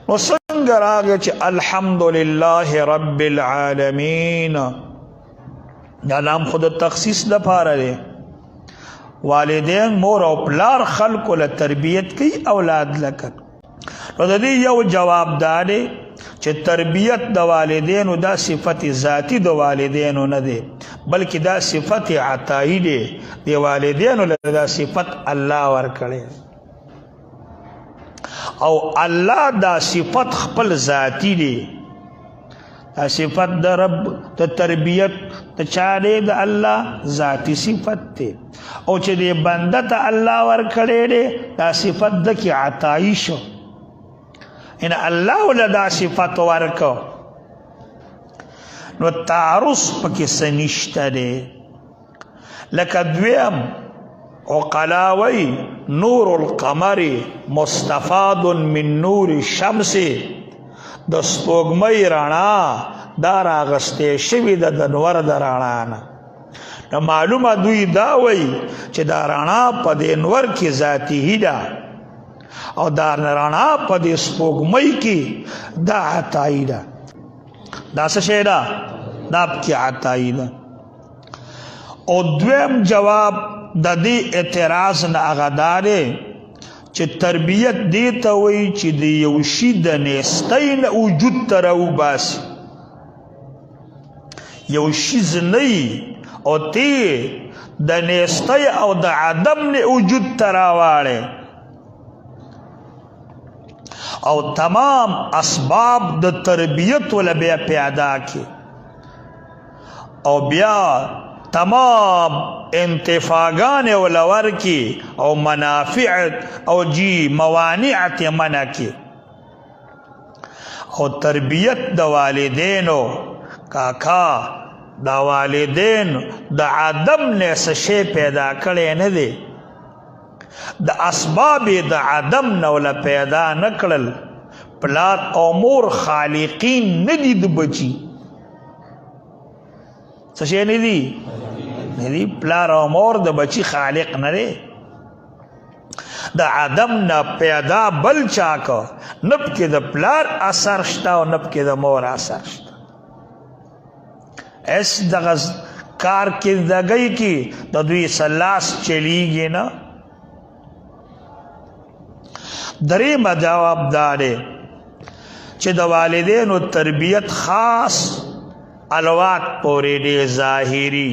نو څنګه راغی چې الحمدلله رب العالمین دا نام خود تخصیص لپاره دی والدین مور او پلار خلکو له تربیت کوي اولاد لکه نو د دې یو جواب دا دی چې تربیت د والدینو دا صفت ذاتی د والدینو نه دی بلکې دا صفت عطایی دی د والدینو له دا صفت الله ورکړي او الله دا صفت خپل ذاتی دی دا صفت د رب د تربیت د چاره د الله ذاتی صفت دی او چې د بنده ته الله ورکړي دی دا صفت د کی عطایی شو ان الله ول دا صفت ورکو نو تعرض پکې سنشته دی لکه دویم عقلاوی نور القمر مستفاد من نور الشمس د سپوږمۍ رڼا دا راغستې شوې ده د نور د رڼا نه نو معلومه دوی دا وایي چې دا رڼا په دې نور کې ذاتي ده او دا رڼا په دې سپوږمۍ کې دا عطایي ده دا څه شی ده دا پکې عطایي ده او دویم جواب د دې اعتراض نه هغه دا دی چې تربیت دې ته وایي چې د یو شي د نیستۍ نه وجود ته راوباسي یو شیز نه او تی د نیستۍ او د عدم نه وجود ته راواړې او تمام اسباب د تربیت ول بیا پیدا کی او بیا تمام انتفاقان ولور کی او منافع او جی موانعت منع کی او تربیت د والدینو کاکا دا والدین د عدم نه څه شی پیدا کړي نه دي د اسباب د عدم نه ول پیدا نکړل پلار او مور خالقین نه دي د بچي څه شی نه دي پلار او مور د بچي خالق نه دی د عدم نه پیدا بل چاکو نب کې د پلار اثر شته او نب کې د مور اثر شته اس دغه کار کې دغی کې د دوی سلاس چلیږي نه دریم جواب داره چې د والدینو تربیت خاص الوات پورې دی ظاهری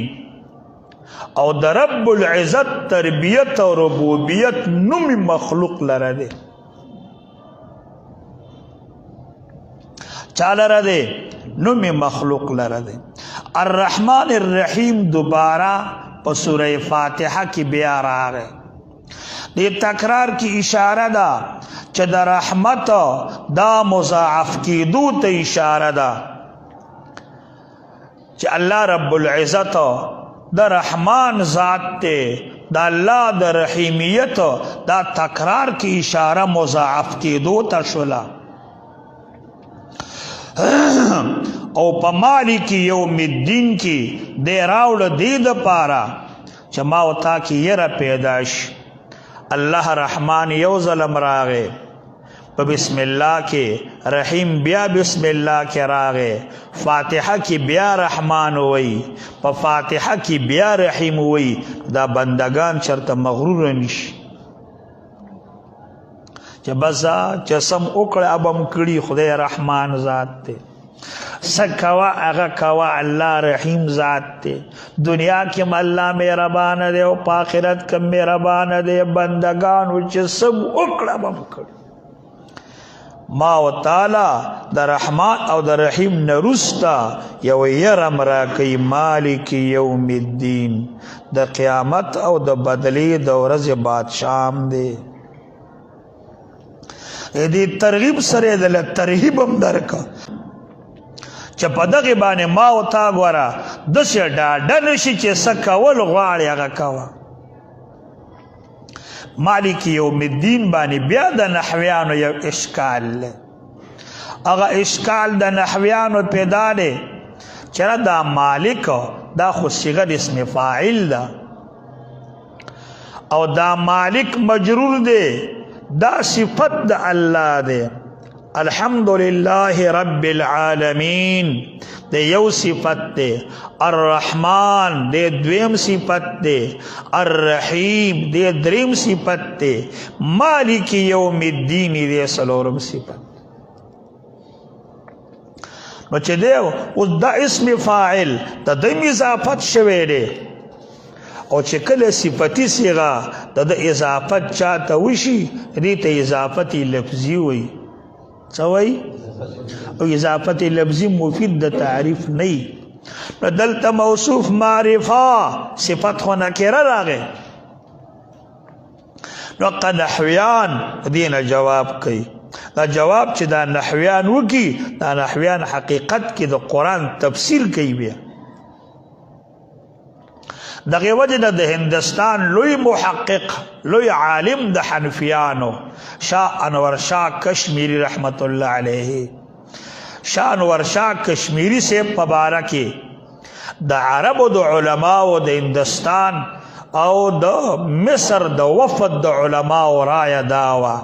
او د رب العزت تربیت او ربوبیت نوم مخلوق لره دی چا لره دی نوم مخلوق لره دی الرحمن الرحیم دوباره په سوره فاتحه کې بیا راغی دې تکرار کی اشاره ده چې د رحمت دا مضاعف کیدو ته اشاره ده چې الله رب العزت د رحمان ذات ته د الله د رحیمیت دا تکرار کی اشاره مضاعف کیدو ته شولا او په مالک یوم الدین کې د راوړ دې د پاره چې ما وتا کې یره پیداش الله رحمان یو ظلم راغه په بسم الله کې رحیم بیا بسم الله کې راغه فاتحه کې بیا رحمان وای په فاتحه کې بیا رحیم وای دا بندگان چرته مغرور نشي چې بزا چسم وکړه ابم کړي خدای رحمان ذات ته سکوا هغه کوا الله رحیم ذات ته دنیا کې الله مهربان دی او په آخرت کې مهربان دی بندگان چې سب وکړه بم کړي ما وتعالى د رحمان او د رحیم نرستا یو يرم را کوي مالک یوم الدین د قیامت او د بدلی د ورځې بادشاہ دی دې ترغیب سره د ترهیب هم درکا چې په دغه باندې ما او تا غورا د څه ډاډه نشي چې سکول غواړي هغه کاوه مالک یوم الدین باندې بیا د نحویانو یو اشکال هغه اشکال د نحویانو پیدا دی چې دا مالک دا خو صيغه اسم فاعل ده او دا مالک مجرور دی دا صفت دا اللہ دے الحمدللہ رب العالمین دے یو صفت دے الرحمن دے دویم صفت دے الرحیم دے دریم صفت دے مالک یوم الدین دے سلورم صفت نو چه دے اس دا اسم فاعل دا دیم اضافت شوے دے او چې کله صفتی صیغه د اضافت چاته وشي دې ته اضافت لفظي وي څه وایي او اضافت لفظي مفید د تعریف نه دلته موصوف معرفه صفت خو نکره راغی نو قد نحویان دینه جواب کوي دا جواب چې دا نحویان وکي دا نحویان حقیقت کې د قرآن تفسیر کوي بیا دغه وجه د هندستان لوی محقق لوی عالم د حنفیانو شاه انور شاه کشمیری رحمت الله علیه شاه انور شاه کشمیری سے مبارکی د عربو د علماو د هندستان او د مصر د وفد د علماو رای داوا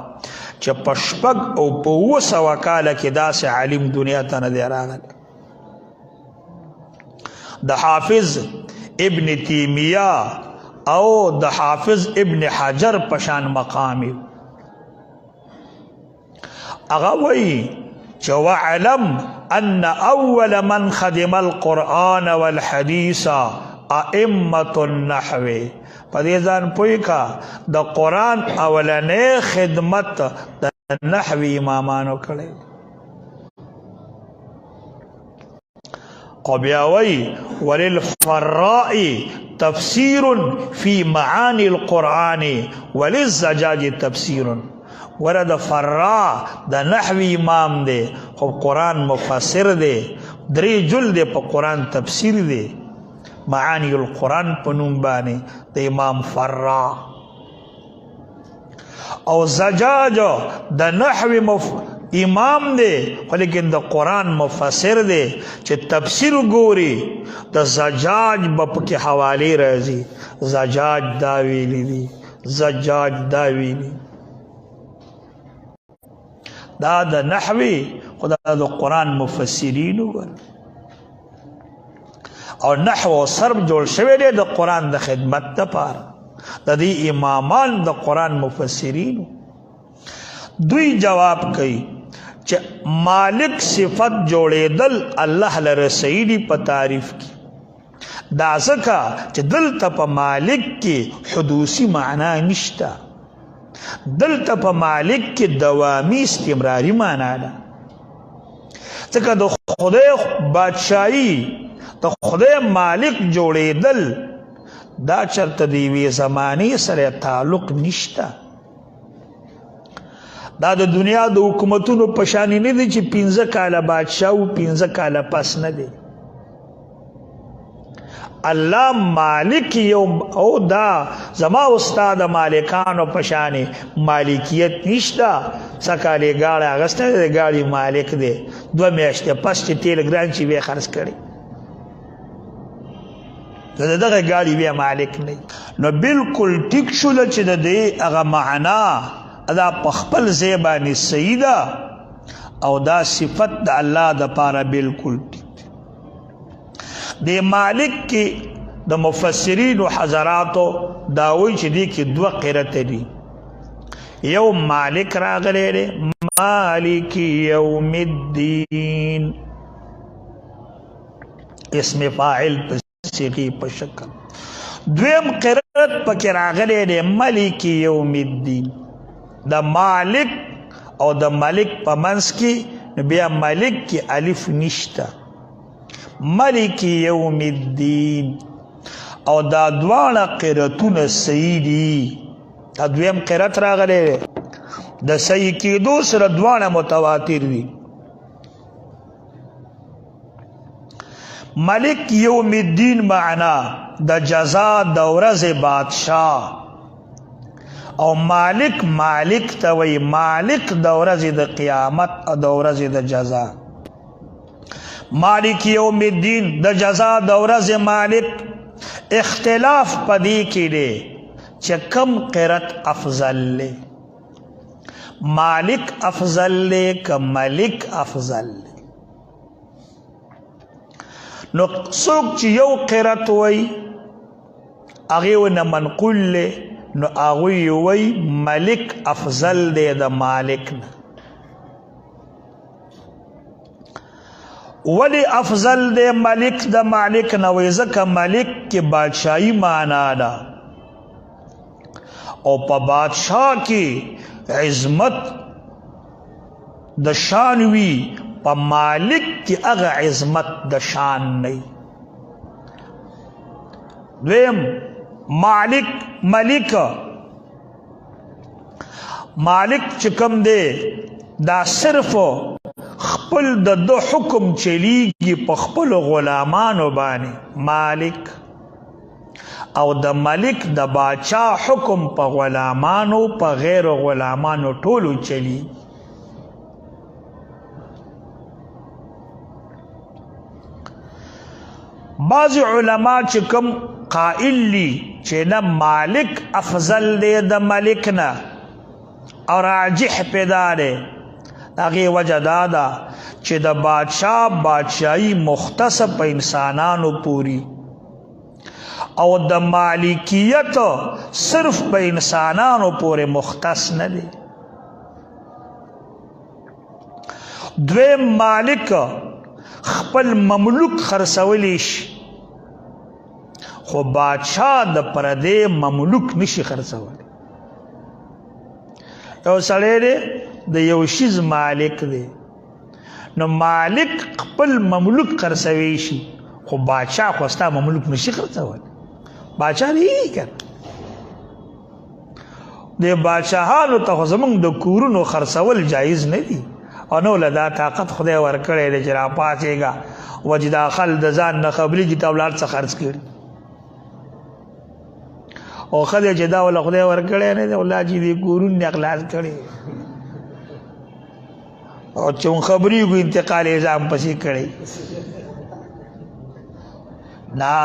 چې پشپک او په وسه وکاله کې داسې عالم دنیا ته نه دی راغلی د حافظ ابن تیمیہ او د حافظ ابن حجر پشان مقامی اغوی چو وعلم ان اول من خدم القرآن والحدیث ائمت النحو پدیزان پوئی کا د قرآن اولنے خدمت د نحو امامانو کڑے او بیاوی وللفراء تفسیر فی معانی القرآن وللزجاج تفسیر ورد فراء دا نحوی امام دے خب قرآن مفسر دے دری جل دے پا قرآن تفسیر دے معانی القرآن پنوم بانے دا امام فراء او زجاج دا نحوی امام دے لیکن دا قرآن مفسر دے چھ تفسیر گوری دا زجاج بپ کے حوالی رازی زجاج داویلی دی زجاج داویلی دا دا نحوی خدا دا قرآن مفسرینو گر اور نحو و صرف جوڑ شوے دے دا قرآن دا خدمت دا پار دا دی امامان دا قرآن مفسرینو دوی جواب کئی چې مالک صفت جوړېدل الله لره سیدی په تعریف کې دا ځکه چې دلته په مالک کې حدوثي معنا نشته دلته په مالک کې دوامي استمراري معنا ده ځکه د خدای بادشاہي د خدای مالک جوړېدل دا چرته د یوې زمانې سره تعلق نشته دا د دنیا د حکومتونو پشانی نه دي چې 15 کاله بادشاہ او 15 کاله پس نه دي الله مالک یوم او دا زما استاد مالکانو پشانی مالکیت نشتا سکاله گاړه اغسته د گاړي مالک دی 2 میاشتې پس چې تیل ګران چې وی خرڅ کړي دغه گاړي بیا مالک نه نو بالکل ټیک شول چې د دې هغه معنا دا پخپل زیبانی سیدہ او دا صفت دا اللہ دا پارا بالکل دے مالک کی دا مفسرین و حضراتو داوی چی دی کی 2 قرت دی یو مالک راغلے دے مالک یوم الدین اسم فاعل پسیقی پشکل دویم قرت پکی راغلے دے مالک یوم الدین دا مالک او دا ملک پا منس کی بیا ملک کی الف نشتا ملک یوم الدین او دا دوانا قرتون سیدی دا دویم قرت راغلے دا سی کی دوسر دوانا متواتر دی ملک یوم الدین معنا دا جزا دورز بادشاہ او مالک مالک توی مالک دورز دا قیامت دورز دا جزا مالک یوم الدین دا جزا دورز مالک اختلاف پدی کی دے چه کم قرت افضل لے مالک افضل دے که ملک افضل دے؟ نو څوک چې یو قرت وی هغې ونه منقول دی نو هغوی وی ملک افضل دی د مالک نه. ولی افضل دی ملک د مالک نه؟ وی ځکه ملک کې بادشاهي معنا ده او په بادشاه کې عظمت د شان وي، په مالک کې هغه عظمت د شان نه. دویم مالک چې کوم دی دا صرف خپل د دو حکم چلیږي په خپلو غلامانو باندې مالک، او د ملک د باچا حکم په غلامانو په غیر غلامانو ټولو چلی. بعض علما چې کوم قائل لی چې نه مالک افضل دی د ملک نه او راجح پیدا دی، هغې وجه دا ده چې د بادشاهي مختص په انسانانو پوری او د مالکیت صرف په انسانانو پورې مختص نه دی. دویم مالک خپل مملوک خرڅولی شي خو بادشاه د پردې مملوک نشي خرڅولی. یو سړی دی د یو شیز مالک دی، نو مالک خپل مملوک خرڅوی شي خو بادشاه خو ستا مملوک نشي خرڅولی. بادشاه دی کنه د بادشاهانو ته خو زمونږ د کورونو خرڅول جایز نه دي، او نو له دا طاقت خدای ورکړی دی چې راپاڅېږه وجداخل د ځان نه خبرېږي ته اولاد څه خرڅ کړي، او ښځې چې دا وله خدای ورکړی نه دی اولاد چې دې کورونه اخلاص کړي او چې خبرېږو انتقال نظام پسې کړی. نه،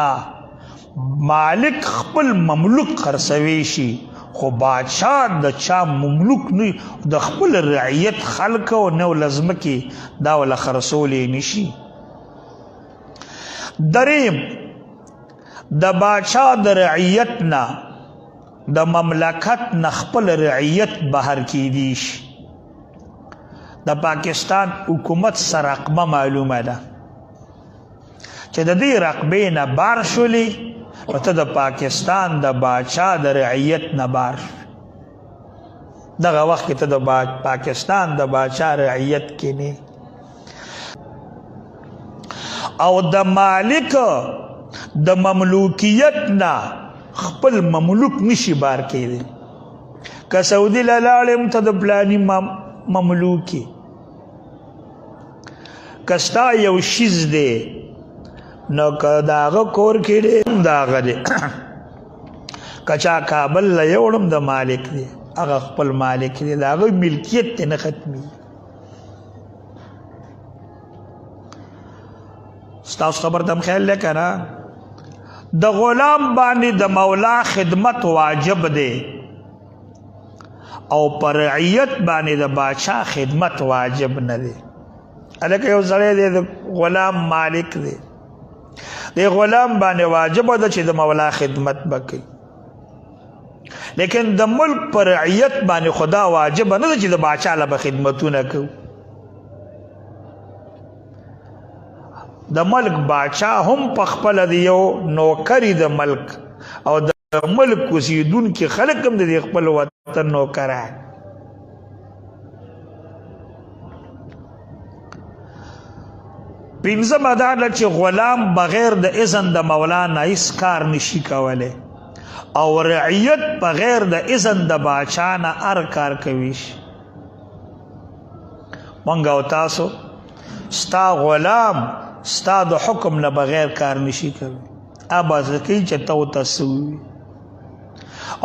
مالک خپل مملوک خرڅوی شي خو بادشاه د چا مملوک نه، د خپل رعیت خلق او نو لازمکې دا ولا خرڅولی نشي. دریم د بادشاه د رعیت نه د مملکت نه خپل رعیت بهر کیدی شي. د پاکستان حکومت سره رقبه معلومه ده چې د دې رقبې نه بار شولې نو ته د پاکستان د بادشاه د رعیت نه بار شو. دغه وخت کې ته د پاکستان د بادشاه رعیت کې نه، او د مالک د مملوکیت نه خپل مملوک نشي بار کېدی. که سعودي له لاړې ته د پلاني مملوکي، که ستا یو شیز دی نو که د هغه کور کې دی د هغه دی، که چا کابل له یوړم د مالک دی هغه خپل مالک دی، د هغه ملکیت دی نه ختمي. ستاسو خبر دم خیال دی که نه؟ د غلام باندې د مولا خدمت واجب دی او پر رعیت باندې د بادشاه خدمت واجب نه دی. هلکه یو سړی دی د غلام مالک دی، د غلام باندې واجب ده چې د مولا خدمت وکړي، لیکن د ملک پر رعیت باندې خدا واجب نه ده چې د بادشاه له به خدمتونه کوو. د ملک بادشاه هم په خپله د یو نوکري د ملک او د ملک اوسېدونکي خلک هم د خپل وطن نوکران. پنځمه دا ده چې غلام بغیر د اذن د مولا نه هیڅ کار نشي کولی، او رعیت بغیر د اذن د بادشاه نه هر کار کوي شي. موږ او تاسو ستا غلام ستا د حکم نه بغیر کار نشي کوي، ابازه کوي چې ته ورته څه ووایي،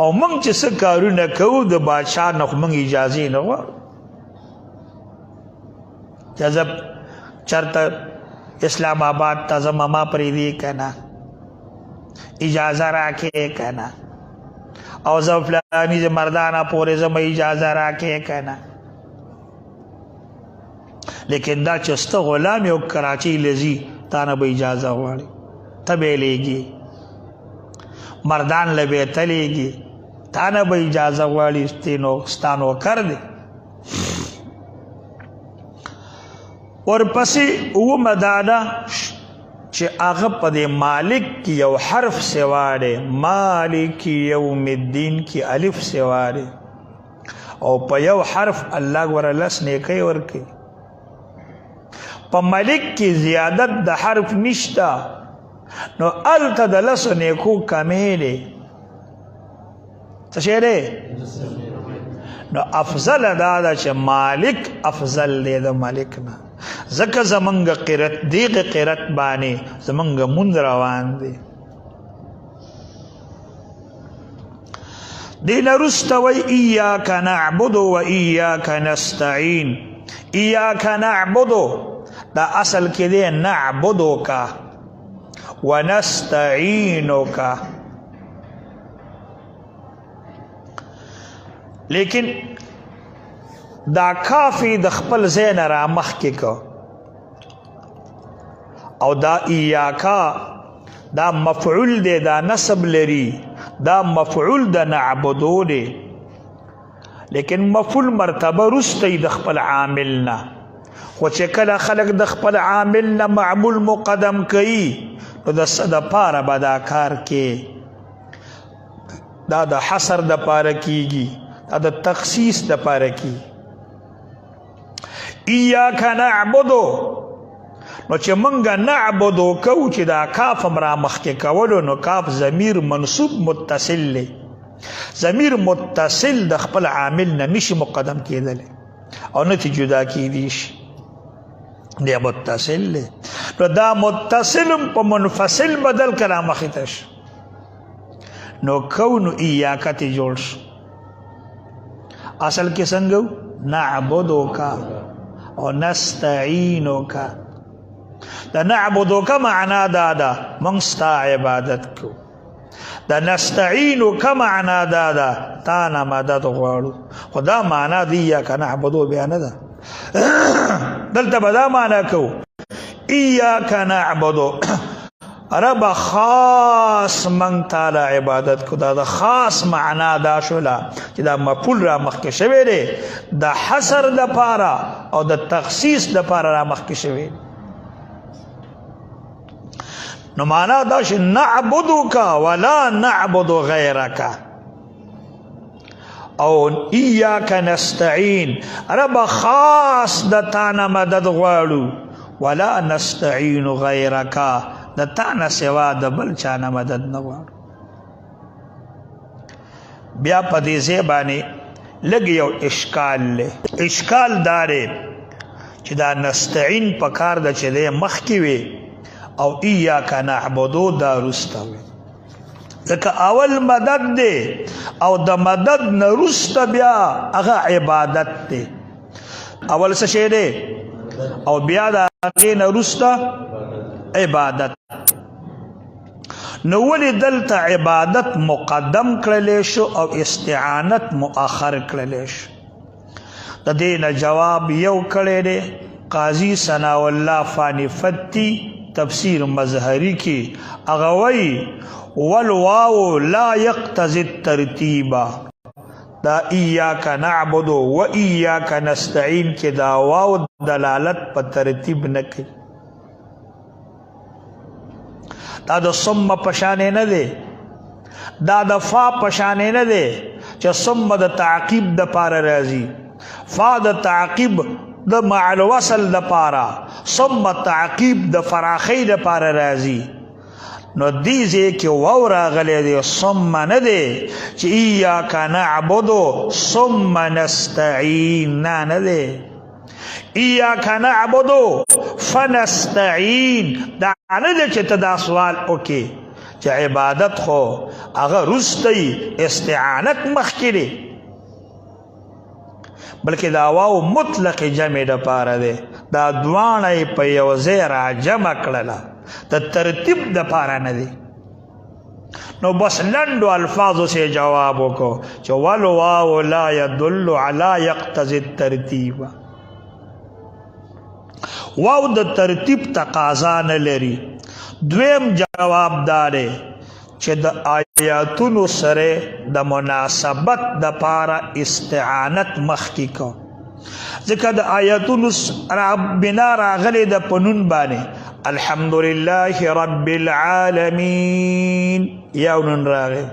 او موږ چې څه کارونه کوو د بادشاه نه خو موږ اجازې نه غواړو چې زه چېرته اسلام آباد ته ځم ما پرېږدي که نه، اجازه راکړې که نه، او زه فلاني مردانه پورې ځم اجازه راکړې که نه. لیکن دا چې سته غلام یو کراچۍ لځي تا نه به اجازه غواړي، ته به یې لیږي، مردان له به یې ته لیږي، تا نه به اجازه غواړي، ستا نوکر دی. ورپسې اومه دا ده چې هغه په دې مالک کې یو حرف سوا دی، مالک یوم الدین کې الف سوا دی، او په یو حرف الله ګوره 10 نیکۍ ورکوي. په ملک کې زیادت د حرف نشته، نو هلته د 10 نیکو کمې دی. څه شی دی؟ نو افضل دا ده چې مالک افضل دی د ملک نه، ځکه زمونږ قرت دغه قرت باندې زمونږ مونږ روان دی. دین وروسته وایي ایاک نعبد و ایاک نستعین. ایاک نعبد دا اصل کې دی نعبدک و نستعینک، لیکن دا کافی د خپل ځای نه را مخکې کو، او دا ایاکا دا مفعول دی، دا نسب لري، دا مفعول د نعبدو دی، لیکن مفعول مرتبه رستی د خپل عامل نه. خو چې کله خلق د خپل عامل نه معمول مقدم کوي نو د څه دپاره به دا کار کې، دا د حصر دپاره کیږي، دا د تخصیص دپاره کیږي. ایاک نعبدو، نو چې مونږ نعبدو کوو چې دا کاف هم را مخکې کولو، نو کاف ضمیر منصوب متصل دی. ضمیر متصل د خپل عامل نه نشي مقدم کېدلی او نه تی جدا کېدی شي، دی متصل دی. نو دا متصل په منفصل بدل که را مخې ته شي، نو کونو ایاک تی جوړ شو. اصل کې څنګه نعبدک او نستعینک. د نعبدک معنا دا ده موږ ستا عبادت کوو، د نستعینک معنا دا ده تا نه مدد غواړو. خو دا معنا د ایاک نعبدو بیا نه ده، دلته به دا معنا کوو ایاک نعبدو، رب خاص من تعالی عبادت کو. دا د خاص معنا دا شولا چې دا مفعول را مخکې شوی دی د حصر دپاره او د تخصیص دپاره را مخکې شوی. نو معنا دا چې نعبدک ولا نعبد غیرک، او ایاک نستعین، رب خاص د تا نه مدد غواړو، ولا نستعین غیرک، د تا نه سوا د بل چا نه مدد نه غواړو. بیا په دې ځای باندې لږ یو اشکال دی. اشکال دا دی چې دا نستعین په کار ده چې دی مخکې وي او ایاک نعبدو دا وروسته وي، ځکه اول مدد دی او د مدد نه وروسته بیا هغه عبادت دی. اول څه شی دی او بیا د هغې نه وروسته عبادت. نو ولې دلته عبادت مقدم کړلی شو او استعانت مؤخر کړلی شو؟ د دې نه جواب یو کړی دی قاضي ثناء الله فانی فتی تفسیر مظهری کی، هغه وایي والواو لا یقتضی الترتیب. دا ایاک نعبد و ایاک نستعین کې دا واو دلالت په ترتیب نه کوي. دا د ثم پشانې نه دی، دا د فا پشانې نه دی چې ثم د تعقیب د پاره راځي، فا د تعقیب د مع الوصل د پاره، ثم تعقیب د فراخی د پاره راځي. نو دې ځای کې واو راغلی دی، ثم نه دی چې ایاک نعبدو ثم نستعین، نه دی ایاک نعبدو فنستعین. دا نه دی چې ته دا سوال وکې چې عبادت خو هغه وروستی استعانت مخکې دی، بلکې دا واو مطلق جمع دپاره دی، دا دواړه یې په یو ځای را جمع کړله، د ترتیب دپاره نه دی. نو بس لنډو الفاظو سے جواب وکړو چې والواو لا يدل على يقتضي الترتیب. واو د ترتیب تقاضا نه لري. دویم جواب داره چې د آیاتونو سره د مناسبت د پاره استعانت مخکې کو، ځکه د آیاتونو بنا راغلی د پنون باندې الحمدلله رب العالمین یو نون راغی،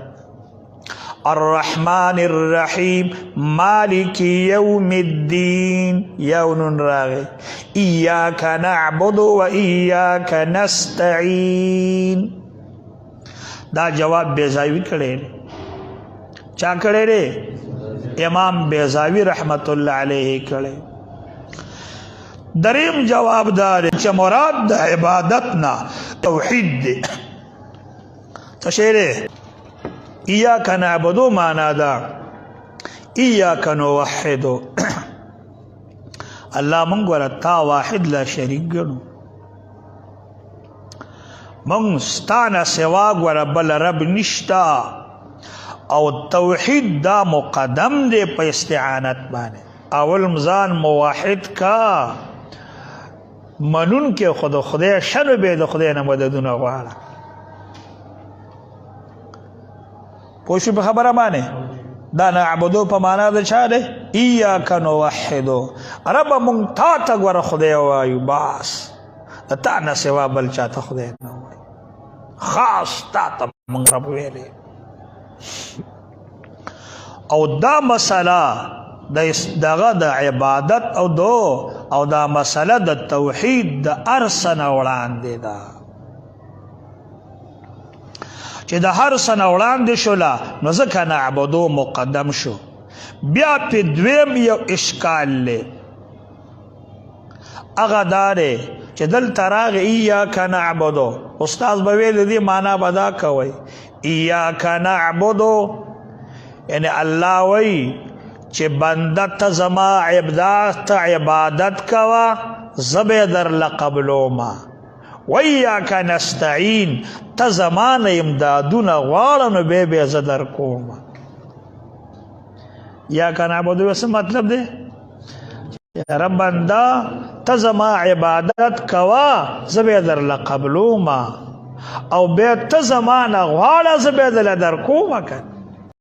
الرحمن الرحیم مالک یوم الدین یو نون راغی، ایاک نعبد و ایاک نستعین. دا جواب بیزاوی کړی چا کړی دی؟ امام بیزاوی رحمت الله علیه کړی. دریم جواب دار چې مراد د عبادت نه توحید دی. څه شی دی؟ ایاک نعبدو معنا دا ایاک نوحدو، الله مونږ ورته واحد لا شریک ګڼو، مونږ ستانه سوا ګوره بل رب نشتا، او توحید دا مقدم دی په استعانت باندې. اول مزان موحد کا منون کې خود خدای شنو به د خدای نه مددونه غواړه. پوښي په خبره باندې دا نعبدو په معنا د چا دی؟ ایاک نوحدو، رب مونږ تا ته ګوره خدای وایو، بس د تا نه سوا بل چاته خدای نه وایو، خاص تا ته مونږ رب ویلی. او دا مسله دغه د عبادت او دا مسله د توحید د ارسنه وړاندې ده، چې د هر سنه وړاندې شوله نو ځکه نعبدو مقدم شو. بیا پې دویم یو اشکال دی، هغه دا دی چې دلته راغی ایاک نعبدو، استاد به ویل دې معنا به دا کوئ ایاک نعبدو یعنی الله وی چې بنده ته زما عبادت کوه زه به درله قبلومه، وَإِيَّاكَ نَسْتَعِينُ ته زمان امدادونه غواړه نو بیا زه در کوم. ایاک نعبدو څه مطلب دی؟ رب بنده ته زما عبادت کوه زه به درله قبلومه، او بیا ته زمانه غواړه زه به درله در کومه. که